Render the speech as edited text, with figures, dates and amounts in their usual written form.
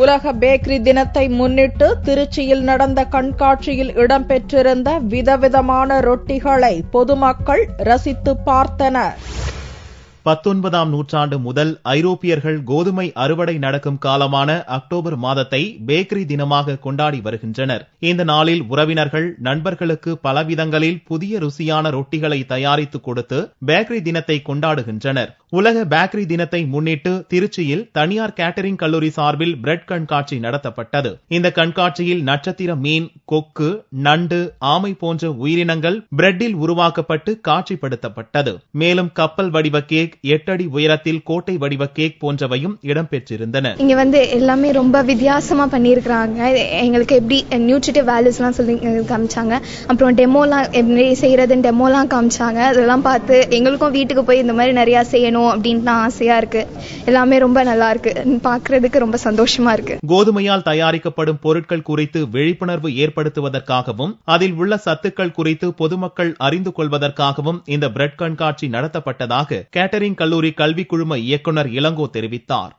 உலக பேக்கரி தினத்தை முன்னிட்டு திருச்சியில் நடந்த கண்காட்சியில் இடம்பெற்றிருந்த விதவிதமான ரொட்டிகளை பொதுமக்கள் ரசித்து பார்த்தனர். 19ஆம் நூற்றாண்டு முதல் ஐரோப்பியர்கள் கோதுமை அறுவடை நடக்கும் காலமான அக்டோபர் மாதத்தை பேக்கரி தினமாக கொண்டாடி வருகின்றனர். இந்த நாளில் உறவினர்கள் நண்பர்களுக்கு பலவிதங்களில் புதிய ருசியான ரொட்டிகளை தயாரித்து கொடுத்து பேக்கரி தினத்தை கொண்டாடுகின்றனர். உலக பேக்கரி தினத்தை முன்னிட்டு திருச்சியில் தனியார் கேட்டரிங் கல்லூரி சார்பில் பிரெட் கண்காட்சி நடத்தப்பட்டது. இந்த கண்காட்சியில் நட்சத்திர மீன், கொக்கு, நண்டு, ஆமை போன்ற உயிரினங்கள் பிரெட்டில் உருவாக்கப்பட்டு காட்சிப்படுத்தப்பட்டது. மேலும் கப்பல் வடிவ கேக், 8 அடி உயரத்தில் கோட்டை வடிவ கேக் போன்றவையும் இடம்பெற்றிருந்தன. இங்க எல்லாமே ரொம்ப வித்தியாசமா பண்ணியிருக்காங்க. எங்களுக்கு எப்படி நியூட்ரிட்டிவ் வேல்யூஸ்லாம் சொல்லி காமிச்சாங்க. அப்புறம் டெமோலாம் எப்படி செய்யறதுன்னு டெமோலாம் காமிச்சாங்க. அதெல்லாம் பார்த்து எங்களுக்கும் வீட்டுக்கு போய் இந்த மாதிரி நிறைய செய்யணும் அப்படின்னு ஆசையா இருக்கு. எல்லாமே ரொம்ப நல்லா இருக்கு, பாக்குறதுக்கு ரொம்ப சந்தோஷமா இருக்கு. கோதுமையால் தயாரிக்கப்படும் பொருட்கள் குறித்து விழிப்புணர்வு ஏற்படுத்துவதற்காகவும் அதில் உள்ள சத்துக்கள் குறித்து பொதுமக்கள் அறிந்து கொள்வதற்காகவும் இந்த பிரெட் கண்காட்சி நடத்தப்பட்டதாக கேட்டரிங் கல்லூரி கல்வி குழும இயக்குனர் இளங்கோ தெரிவித்தார்.